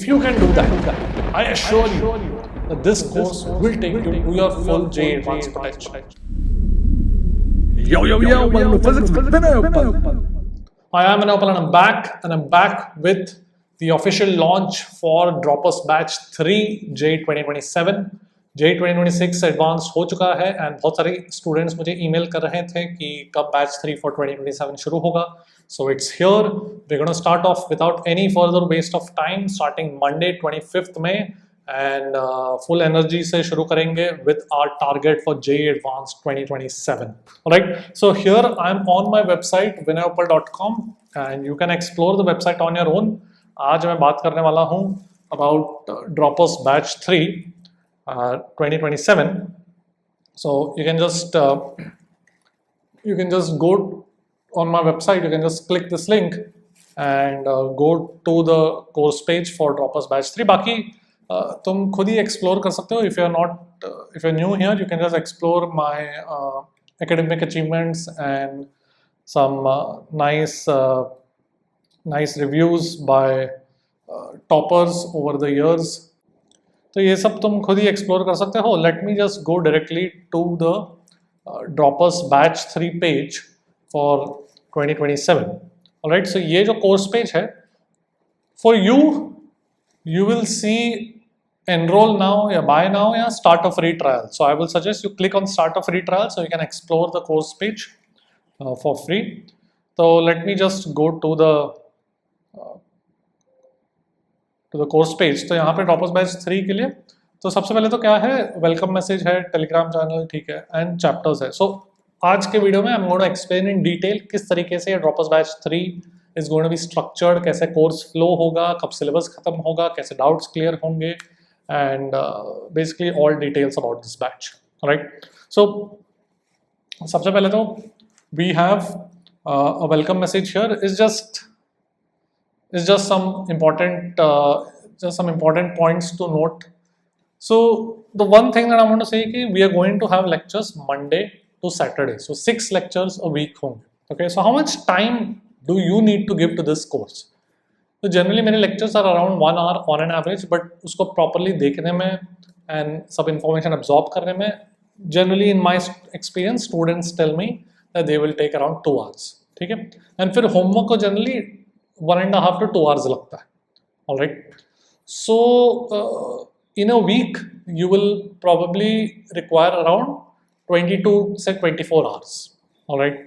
If you can do that, I assure you that this course will take you to your full JEE advanced potential. Yo, welcome to Physics with Vinay. I am Manopal and I'm back with the official launch for Droppers Batch 3 JEE 2027. JEE 2026 advance हो चुका है and बहुत सारे students मुझे email कर रहे थे कि कब बैच 3 फॉर 2027 शुरू होगा. So it's here. We're going to start off without any further waste of time, starting Monday 25th May and full energy से शुरू करेंगे with our target for JEE Advanced 2027. Alright, so here I'm on my website vinayopal.com and you can explore the website on your own. आज मैं बात करने वाला हूँ about Droppers Batch 3 2027. So you can just go on my website. You can just click this link and go to the course page for Droppers Batch 3. बाकी तुम खुद ही explore कर सकते हो. If you're new here, you can just explore my academic achievements and some nice reviews by toppers over the years. तो ये सब तुम खुद ही explore कर सकते हो. Let me just go directly to the Droppers Batch 3 page for 2027. Alright, so ये जो course page है, for you will see enroll now या buy now या start a free trial. So I will suggest you click on start a free trial so you can explore the course page for free. So let me just go to the course page. तो यहाँ पे Droppers Batch 3 के लिए तो सबसे पहले तो क्या है, वेलकम मैसेज है, टेलीग्राम चैनल, ठीक है, एंड चैप्टर्स है. सो आज के वीडियो में I am going to explain in detail किस तरीके से droppers batch 3 is going to be structured, कैसे कोर्स फ्लो होगा, कब सिलेबस खत्म होगा, कैसे डाउट्स क्लियर होंगे and basically all details about this batch. Right, so सबसे पहले तो we have a welcome message here is just some important points to note. So the one thing that I want to say is we are going to have lectures Monday to Saturday. So 6 lectures a week होंगे. Okay, so how much time do you need to give to this course? So generally मेरे lectures are around 1 hour on an average, but उसको properly देखने में and सब information absorb करने में generally in my experience students tell me that they will take around 2 hours. ठीक है, and फिर homework को generally 1.5 to 2 hours लगता है. All right, so in a week you will probably require around 22 से 24 hours. All right,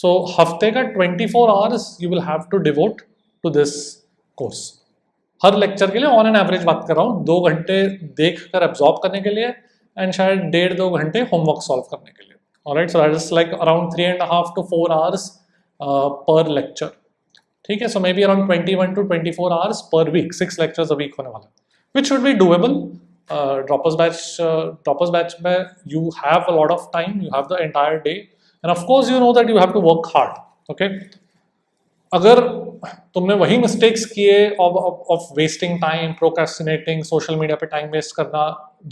so हफ्ते का 24 hours you will have to devote to this course. Her lecture के लिए on an average बात कर रहा हूँ, 2 घंटे देख कर एब्जॉर्ब करने के लिए एंड शायद 1.5-2 घंटे होमवर्क सॉल्व करने के लिए. Alright, so that is like around 3.5 to 4 hours per lecture. ठीक है, so maybe around 21 to 24 hours per week, 6 lectures a week होने वाला है, which should be doable. Droppers batch में you have a lot of time, you have the entire day and of course you know that you have to work hard. Okay, अगर तुमने वही mistakes किए of wasting time, procrastinating, social media पे time waste करना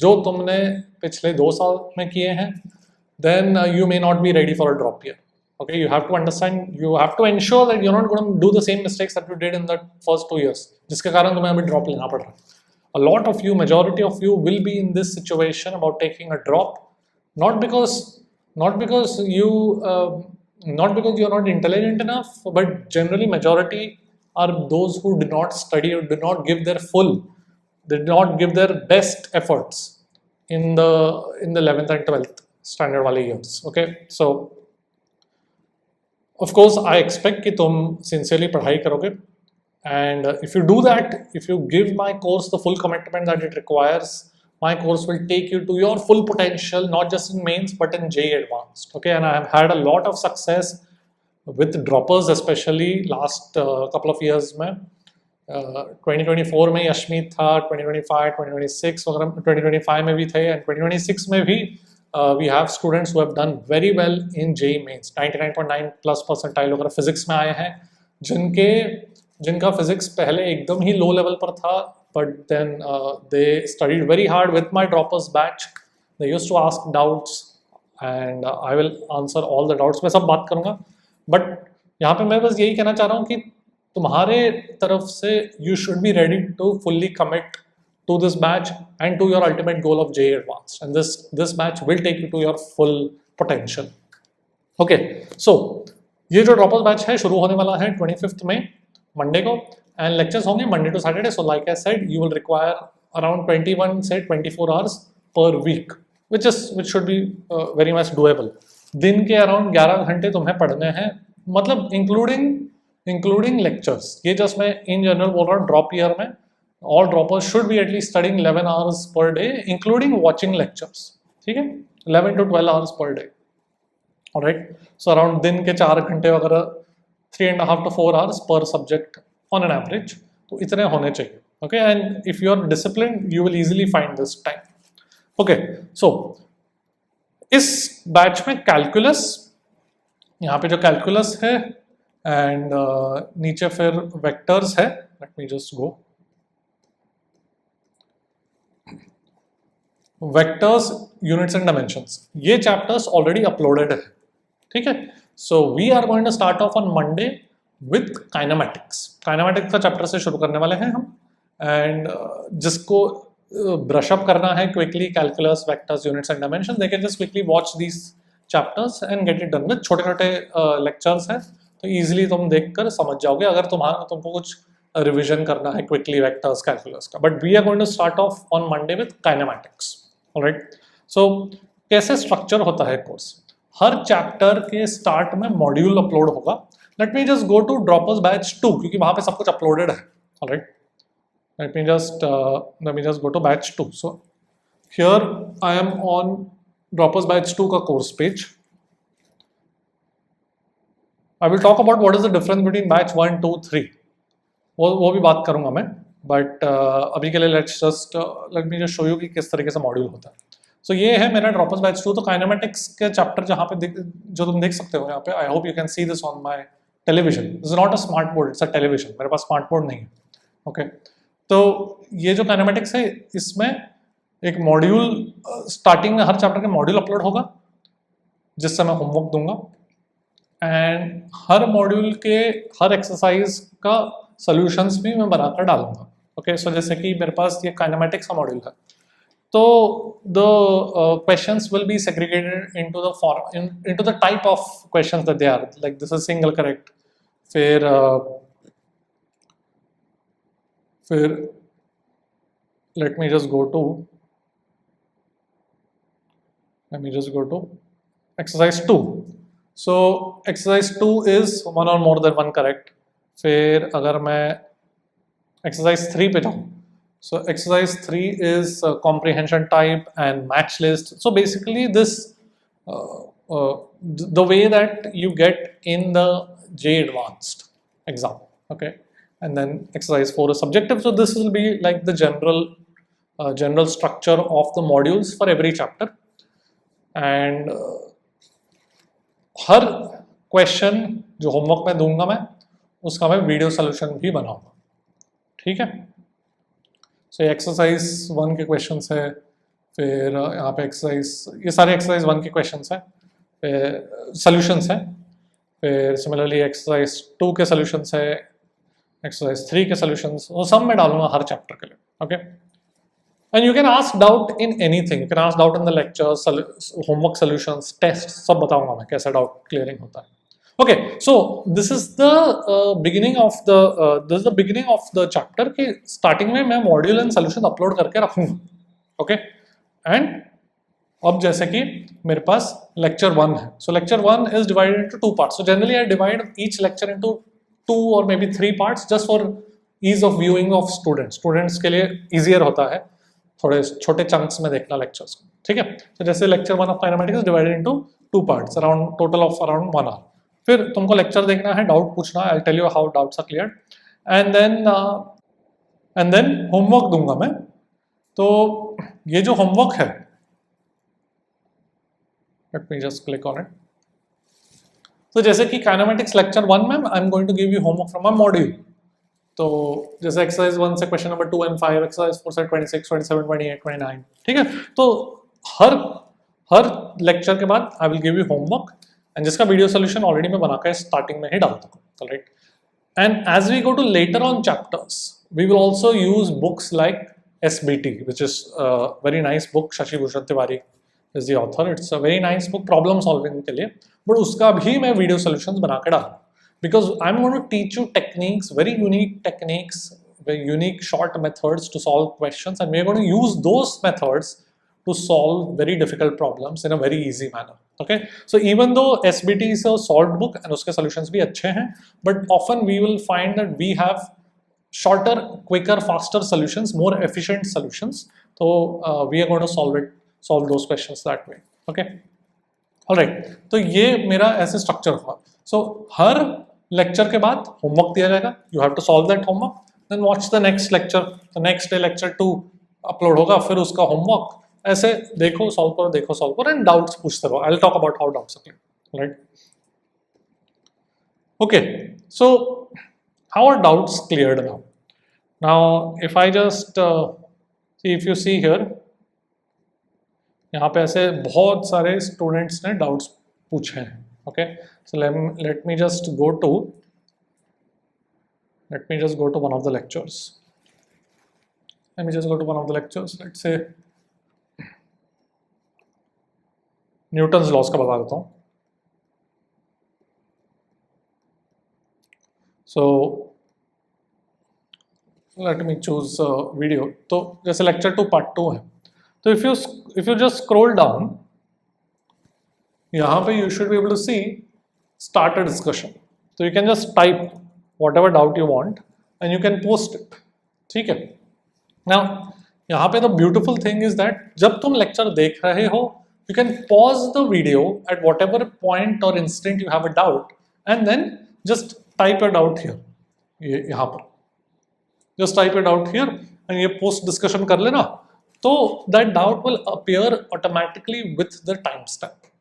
जो तुमने पिछले 2 साल में किए हैं, then you may not be ready for a drop year. Okay, you have to understand, you have to ensure that you're not going to do the same mistakes that you did in the first 2 years जिसके कारण तुम्हें अभी drop लेना पड़ रहा है. A lot of you, majority of you will be in this situation about taking a drop, not because you're not intelligent enough, but generally majority are those who did not study or did not give their full, they did not give their best efforts in the 11th and 12th standard wale years. Okay, so of course I expect कि तुम sincerely पढ़ाई करोगे. And if you do that, if you give my course the full commitment that it requires, my course will take you to your full potential, not just in mains but in JEE Advanced. Okay, and I have had a lot of success with droppers, especially last couple of years में 2024 में यशमीत था, 2025, 2026 वगैरह 2025 में भी थे and 2026 में भी we have students who have done very well in JEE mains. 99.9 plus percentile वगैरह फिजिक्स में आए हैं, जिनका फिजिक्स पहले एकदम ही लो लेवल पर था, but then they studied very hard with my droppers batch. They used to ask doubts and I will answer all the doubts. मैं सब बात करूँगा, बट यहाँ पे मैं बस यही कहना चाह रहा हूँ कि तुम्हारे तरफ से you should be ready to fully commit to this batch and to your ultimate goal of JEE Advanced, and this batch will take you to your full potential. Okay, so ये जो ड्रॉपर्स बैच है शुरू होने वाला है 25th में Monday को, and lectures होंगे Monday to Saturday. So like I said, you will require around 21 से 24 hours per week, which should be very much doable. दिन के अराउंड 11 घंटे तुम्हें पढ़ने हैं, मतलब इंक्लूडिंग लेक्चर्स. ये जस्ट मैं इन जनरल बोल रहा हूँ. ड्रॉप ईयर में all droppers should be at least studying 11 hours per day, including watching lectures. ठीक है, 11 to 12 hours per day. Alright, so around दिन के 4 घंटे वगैरह 3.5 to 4 hours per subject on an average, तो इतने होने चाहिए. Okay, and if you are disciplined, you will easily find this time. Okay, so इस बैच में कैलकुलस, यहाँ पे जो कैलकुलस है एंड नीचे फिर वेक्टर्स है. Let me just go. Vectors, units and dimensions, ये चैप्टर्स ऑलरेडी अपलोडेड है. ठीक है, so we are going to start off on Monday with kinematics. Kinematics का चैप्टर से शुरू करने वाले हैं हम, एंड जिसको ब्रश अप करना है quickly calculus, vectors, units and dimension, they can just quickly watch these chapters and get it done with. छोटे छोटे लेक्चर्स हैं तो ईजिली तुम देखकर समझ जाओगे अगर तुमको कुछ रिविजन करना है क्विकली वेक्टर्स, कैलकुलस का. But we are going to start off on Monday with kinematics. Alright, so कैसे स्ट्रक्चर होता है कोर्स? हर चैप्टर के स्टार्ट में मॉड्यूल अपलोड होगा. Let me just go to droppers batch 2, क्योंकि वहां पे सब कुछ अपलोडेड है. Alright, let me just go to batch 2. So here I am on droppers batch 2 का course page. I will talk about what is the difference between batch 1, 2, 3. वो भी बात करूंगा मैं, बट अभी के लिए late me just show you कि किस तरीके से मॉड्यूल होता है. सो ये है मेरा ड्रॉपर्स बैच 2. तो काइनेमैटिक्स के चैप्टर जहाँ पे जो तुम देख सकते हो यहाँ पे, I hope you can see this on my television. This is not a smart board, it's a television. मेरे पास स्मार्ट बोर्ड नहीं है. ओके, तो ये जो काइनेमैटिक्स है इसमें एक मॉड्यूल स्टार्टिंग में हर चैप्टर के मॉड्यूल अपलोड होगा, जिससे मैं होमवर्क दूंगा, एंड हर मॉड्यूल के हर एक्सरसाइज का सॉल्यूशंस भी मैं बनाकर डालूंगा. ओके, सो जैसे कि मेरे पास ये काइनेमैटिक्स का मॉड्यूल है, तो the questions will be segregated into the type of questions that they are. Like this is single correct, फिर let me just go to exercise 2. So exercise 2 is one और more than one correct. फिर अगर मैं exercise 3 पे जाऊँ, so exercise 3 is comprehension type and match list. So basically this the way that you get in the JEE Advanced exam. Okay, and then exercise 4 is subjective. So this will be like the general structure of the modules for every chapter, and her question जो homework में दूंगा मैं, उसका मैं video solution भी बनाऊंगा. ठीक है, सो एक्सरसाइज 1 के क्वेश्चंस है, फिर यहाँ पे ये सारे एक्सरसाइज 1 के क्वेश्चंस हैं, फिर सॉल्यूशंस हैं. फिर सिमिलरली एक्सरसाइज 2 के सॉल्यूशंस है, एक्सरसाइज 3 के सॉल्यूशंस, वो सब मैं डालूंगा हर चैप्टर के लिए. Okay, and you can ask doubt in anything. You can ask doubt in the lectures, homework solutions, test, सब बताऊंगा मैं कैसे डाउट क्लियरिंग होता है. Okay, so this is the beginning of the chapter कि starting में मैं module and solution upload करके रखूँगा. Okay, and अब जैसे कि मेरे पास lecture 1 है, so lecture 1 is divided into 2 parts. So generally I divide each lecture into 2 or maybe 3 parts just for ease of viewing of students. Students के लिए easier होता है थोड़े छोटे chunks में देखना lectures को. ठीक है, तो जैसे lecture 1 of kinematics is divided into 2 parts, around total of around 1 hour. फिर तुमको लेक्चर देखना है, डाउट पूछना है, I tell you how doubts are cleared, and then homework दूंगा मैं. तो ये जो होमवर्क है, let me just click on it. तो जैसे कि काइनेमैटिक्स लेक्चर 1 में I am going to give you homework from my module. तो जैसे एक्सरसाइज 1 से क्वेश्चन नंबर 2 and 5, एक्सरसाइज 4 से 26, 27, 28, 29. ठीक है, तो हर लेक्चर के बाद I will give you homework, and जिसका वीडियो सोल्यूशन ऑलरेडी मैं बनाकर स्टार्टिंग में ही डाल दूंगा. Right, And as we go to later on chapters, we will also use books like SBT, which is a very nice book. Shashi Bhushan Tiwari is the author. It's a very nice book problem solving के लिए. But उसका भी मैं video solutions बना के डालूँ, because I'm going to teach you techniques, very unique techniques, very unique short methods to solve questions, and we're going to use those methods to solve very difficult problems in a very easy manner. Okay, so even though SBT is a solved book and उसके solutions भी अच्छे हैं, but often we will find that we have shorter, quicker, faster solutions, more efficient solutions. So we are going to solve those questions that way. Okay, all right. तो ये मेरा ऐसे structure हुआ. So हर lecture के बाद homework दिया जाएगा. You have to solve that homework. Then watch the next lecture. The next day lecture 2 upload होगा. फिर उसका homework. ऐसे देखो सॉल्व करो एंड डाउट्स पूछते रहो. I will talk about how doubts are clear, right? Okay, so how are doubts cleared now? Now if I just see, if you see here, यहाँ पे ऐसे बहुत सारे स्टूडेंट्स ने डाउट्स पूछे हैं. Okay, so let me just go to one of the lectures. Let's say Newton's laws का बता देता हूँ. So let me choose video. तो जैसे लेक्चर 2 पार्ट 2 है, तो if you just scroll down, यहाँ पे you should be able to see start a discussion. तो you can just type whatever doubt you want and you can post it. ठीक है. Now यहाँ पे the beautiful thing is that जब तुम lecture देख रहे हो, you can pause the video at whatever point or instant you have a doubt and then just type your doubt here. यहाँ पर just type your doubt here and ये post discussion कर लेना, तो that doubt will appear automatically with the timestamp.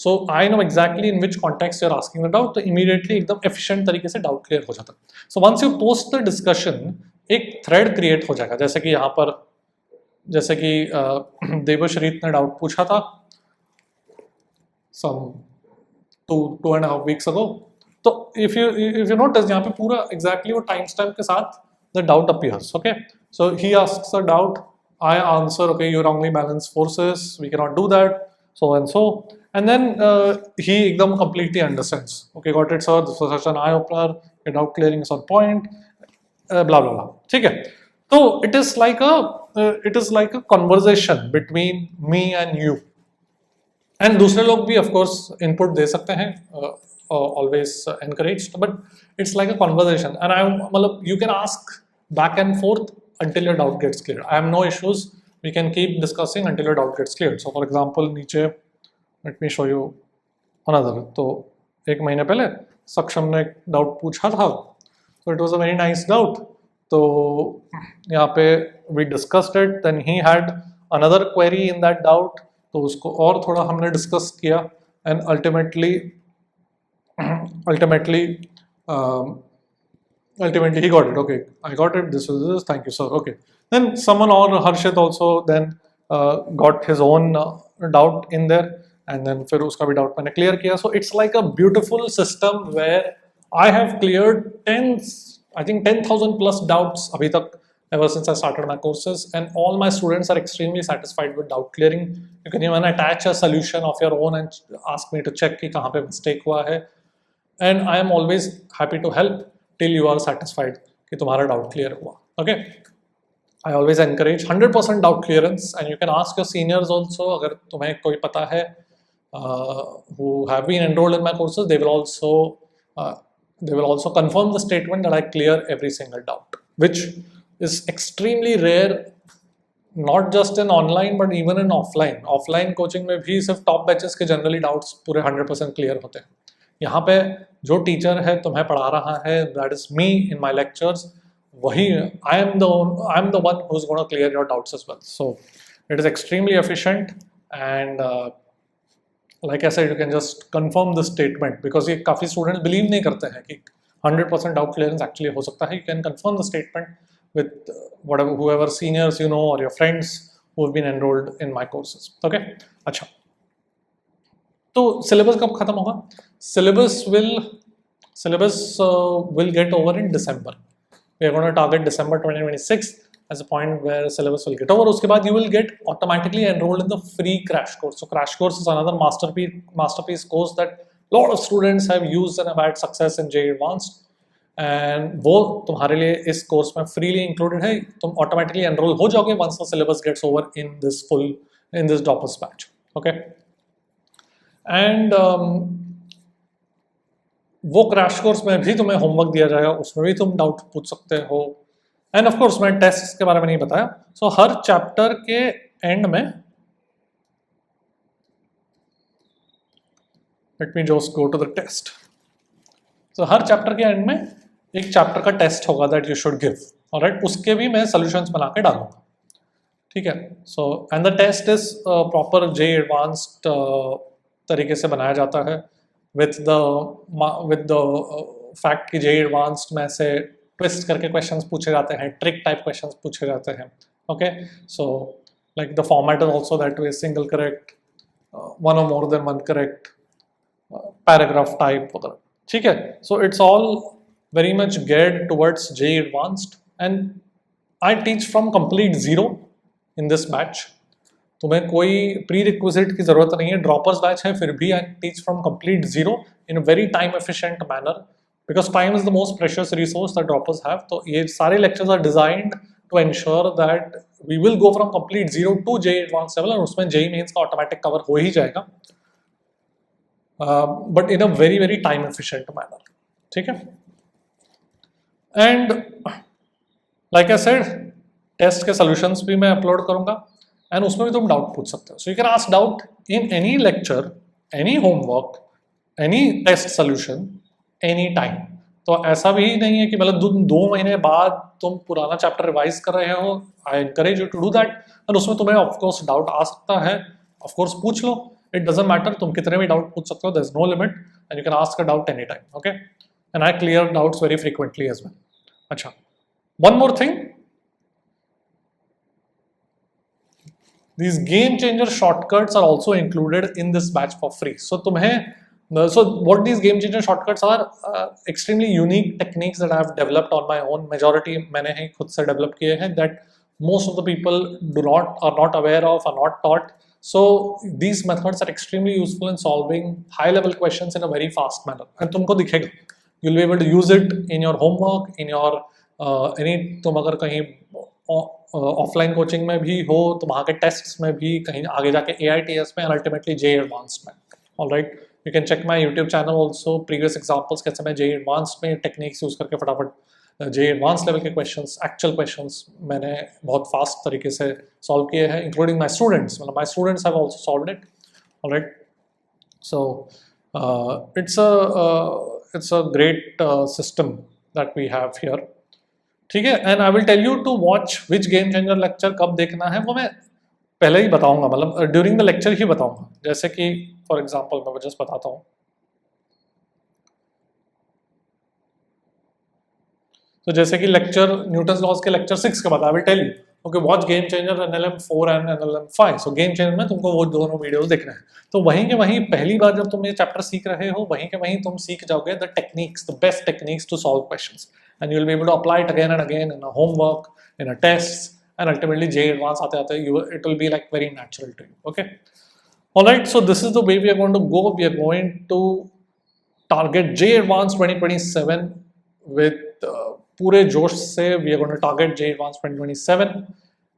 So I know exactly in which context you're asking the doubt, तो immediately एकदम efficient तरीके से doubt clear हो जाता है. So once you post the discussion, एक thread create हो जाएगा. जैसे कि यहाँ पर, जैसे कि देवश्रीत ने डाउट पूछा था some 2.5 weeks ago. तो if you notice, यहाँ पे पूरा exactly वो टाइम स्टैम्प के साथ the doubt appears. Okay, so he asks a doubt, I answer, okay, you wrongly balance forces, we cannot do that, so and so, and then he एकदम completely understands. Okay, got it sir, this was such an eye opener, your doubt clearing is on point, blah blah blah. ठीक है. So it is like a conversation between me and you. And दूसरे लोग भी of course input दे सकते हैं, always encouraged, but it's like a conversation. And you can ask back and forth until your doubt gets cleared. I have no issues. We can keep discussing until your doubt gets cleared. So for example, नीचे let me show you another. तो एक महीने पहले सक्षम ने एक doubt पूछा था, so it was a very nice doubt. तो यहाँ पे we discussed it, then he had another query in that doubt, तो उसको और थोड़ा हमने discuss किया, and ultimately he got it. Okay, I got it, this is this, thank you sir. Okay, then someone, or Harshit also then got his own doubt in there, and then फिर उसका भी doubt मैंने clear किया. So it's like a beautiful system where I have cleared 10,000 plus doubts अभी तक, ever since I started my courses, and all my students are extremely satisfied with doubt clearing. You can even attach a solution of your own and ask me to check कि कहाँ पे mistake हुआ है, and I am always happy to help till you are satisfied कि तुम्हारा doubt clear हुआ. Okay, I always encourage 100% doubt clearance, and you can ask your seniors also. अगर तुम्हें कोई पता है who have been enrolled in my courses, they will also confirm the statement that I clear every single doubt, which is extremely rare, not just in online but even in offline. Offline coaching में भी सिर्फ top batches के generally doubts पूरे 100% clear होते हैं. यहाँ पे जो टीचर है तुम्हें पढ़ा रहा है, that is me in my lectures, वही I am the one who's going to clear your doubts as well. So it is extremely efficient, and like I said, you can just confirm the statement, because ये काफ़ी students believe नहीं करते हैं कि 100% doubt clearance actually हो सकता है. You can confirm the statement with whoever seniors you know or your friends who have been enrolled in my courses. Okay, अच्छा, तो syllabus कब खत्म होगा? Syllabus will syllabus will get over in December. We are going to target December 2026 as a point where syllabus will get over. Uske baad you will get automatically enrolled in the free crash course. So crash course is another masterpiece course that a lot of students have used and have had success in JEE Advanced. And वो तुम्हारे लिए इस course में freely included है. तुम automatically enrol हो जाओगे once the syllabus gets over in this droppers batch. Okay, and वो क्रैश कोर्स में भी तुम्हें होमवर्क दिया जाएगा, उसमें भी तुम डाउट पूछ सकते हो. एंड ऑफ कोर्स मैं टेस्ट के बारे में नहीं बताया. सो हर चैप्टर के एंड में, let me just go to the test. So हर चैप्टर के एंड में एक चैप्टर का टेस्ट होगा that you should give. Alright, उसके भी मैं सॉल्यूशंस बना के डालूंगा. ठीक है. So and the test is proper JEE advanced तरीके से बनाया जाता है विद द फैक्ट कि JEE एडवांस्ड में से ट्विस्ट करके क्वेश्चंस पूछे जाते हैं, ट्रिक टाइप क्वेश्चंस पूछे जाते हैं. Okay, so like the format is also that way, single correct, one और more than one correct, paragraph type वगैरह. ठीक है. So it's all very much geared towards JEE Advanced, and I teach from complete zero in this batch. तुम्हें कोई prerequisite की ज़रूरत नहीं है. ड्रॉपर्स बैच है फिर भी I teach from complete zero in a very time efficient manner because time is the most precious resource that droppers have. तो ये सारे lectures are designed to ensure that we will go from complete zero to JEE Advanced level, और उसमें JEE Mains का automatic cover हो ही जाएगा, but in a very very time efficient manner. ठीक है. And like I said, test के solutions भी मैं अपलोड करूंगा एंड उसमें भी तुम डाउट पूछ सकते हो. So you can ask doubt in any lecture, any homework, any test solution, any time. तो ऐसा भी नहीं है कि मतलब 2 महीने बाद तुम पुराना चैप्टर रिवाइज कर रहे हो. I encourage you to do that, and उसमें तुम्हें ऑफकोर्स डाउट आ सकता है, ऑफकोर्स पूछ लो. इट डजंट मैटर, तुम कितने भी डाउट पूछ सकते हो, there is no limit, and you can ask a doubt any time. Okay, and I clear doubts very frequently as well. अच्छा, one more thing, these game changer shortcuts are also included in this batch for free. So what these game changer shortcuts are, extremely unique techniques that I have developed on my own. Majority मैंने ही खुद से develop किए हैं, that most of the people are not aware of, are not taught. So these methods are extremely useful in solving high level questions in a very fast manner, and तुमको दिखेगा. You'll be able to use it in your homework, in your तुम अगर कहीं offline coaching में भी हो, तुम वहाँ के टेस्ट्स में भी, कहीं आगे जाके AITS में, और अल्टीमेटली JEE एडवांस्ड में. Alright, you can check my YouTube channel also, previous examples कैसे मैं JEE एडवांस्ड में टेक्निक्स यूज करके फटाफट JEE एडवांस्ड लेवल के क्वेश्चंस, एक्चुअल क्वेश्चंस मैंने बहुत फास्ट तरीके से सॉल्व किए हैं, इंक्लूडिंग माय स्टूडेंट्स. मतलब my students have also solved it. Alright, so it's a great system that we have here. ठीक है. And I will tell you to watch which game changer lecture कब देखना है, वो मैं पहले ही बताऊंगा, मतलब ड्यूरिंग द लेक्चर ही बताऊंगा. जैसे कि फॉर एग्जांपल मैं जस्ट बताता हूँ. तो जैसे कि लेक्चर न्यूटन्स लॉज के लेक्चर 6 के बाद I will tell you, okay, watch game changer NLM 4 and NLM 5. So game changer में तुमको वो दोनों वीडियोस देखने हैं. तो वहीं के वहीं पहली बार जब तुम ये चैप्टर सीख रहे हो, वहीं के वहीं तुम सीख जाओगे the techniques, the best techniques to solve questions, and you will be able to apply it again and again in a homework, in a test, and ultimately JEE advance आते आते it will be like very natural to you. Okay, alright, so this is the way we are going to go. We are going to target JEE advance 2027 with पूरे जोश से. We are going to target JEE advance 2027,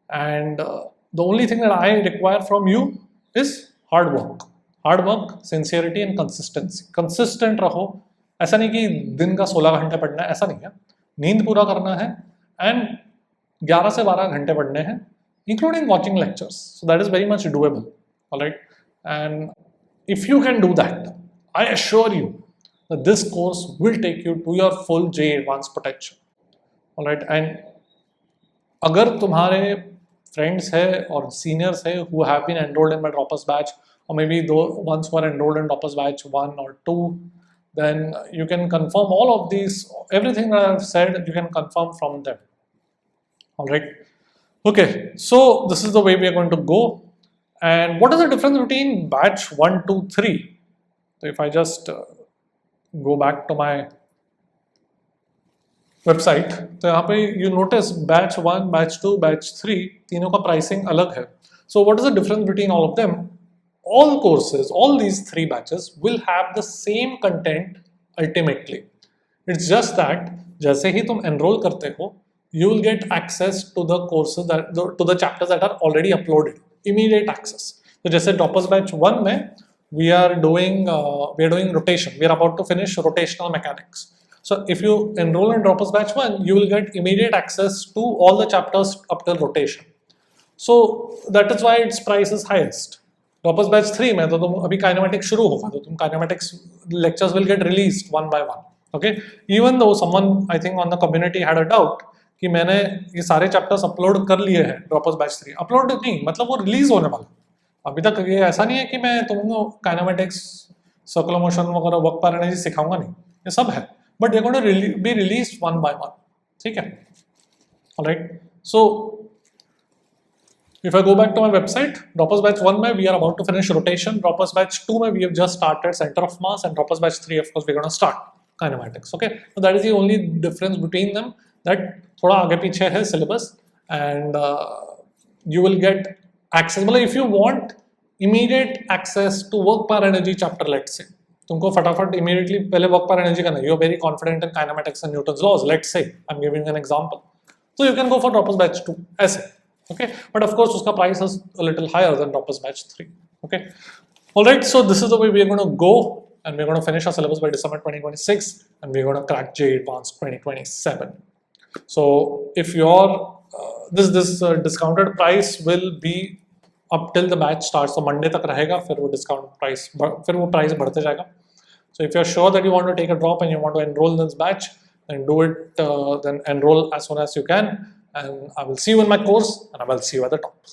and the only thing that I require from you is hard work, sincerity and consistency. Consistent रहो. ऐसा नहीं कि दिन का 16 घंटे पढ़ना है, ऐसा नहीं है. नींद पूरा करना है एंड 11 से 12 घंटे पढ़ने हैं, including watching lectures. So that is very much doable. All right, and if you can do that, I assure you that this course will take you to your full JEE advanced potential. All right, and अगर तुम्हारे friends है और seniors है who have been enrolled in my droppers batch, or maybe those ones who are enrolled in droppers batch 1 or 2, then you can confirm all of these, everything that I have said, you can confirm from them. All right, okay, so this is the way we are going to go. And what is the difference between batch 1, 2, 3? So if I just go back to my website, तो यहाँ पे you notice batch 1, batch 2, batch 3 तीनों का pricing अलग है. So what is the difference between all of them? All courses, all these 3 batches will have the same content ultimately. It's just that जैसे ही तुम enroll करते हो, you will get access to the courses to the chapters that are already uploaded, immediate access. तो जैसे Droppers Batch 1 में we are doing rotation. We are about to finish rotational mechanics. So if you enroll in Droppers Batch 1, you will get immediate access to all the chapters up till rotation. So that is why its price is highest. Droppers Batch 3 में तो तुम अभी kinematics शुरू होगा तो तुम kinematics lectures will get released one by one. Okay, even though someone I think on the community had a doubt कि मैंने ये सारे चैप्टर्स अपलोड कर लिए हैं Droppers Batch 3, अपलोड नहीं मतलब वो रिलीज होने वाला. अभी तक ये ऐसा नहीं है कि मैं तुमको काइनेमेटिक्स, सर्कुलर मोशन वगैरह, वर्क पावर एनर्जी सिखाऊंगा नहीं, ये सब है, but they going to be released one by one. ठीक है, alright. So if I go back to my website, Droppers Batch 1 में we are about to finish rotation, Droppers Batch 2 में we have just started center of mass, and Droppers Batch 3 of course we're going to start kinematics. Okay, so that is the only difference between them, that थोड़ा आगे पीछे है syllabus, and you will get access. मतलब if you want immediate access to work power energy chapter, let's say तुमको फटाफट immediately पहले work power energy करना है, you are very confident in kinematics and Newton's laws, let's say I'm giving an example, so you can go for Droppers Batch 2 ऐसे. Okay, but of course uska price is a little higher than Droppers Batch 3. Okay, all right, so this is the way we are going to go, and we're going to finish our syllabus by December 2026, and we're going to crack JEE Advanced 2027. So if your this discounted price will be up till the batch starts, so Monday तक रहेगा, फिर वो discount price फिर वो price बढ़ते जाएगा. So if you're sure that you want to take a drop and you want to enroll in this batch, then do it, then enroll as soon as you can. And I will see you in my course, and I will see you at the top.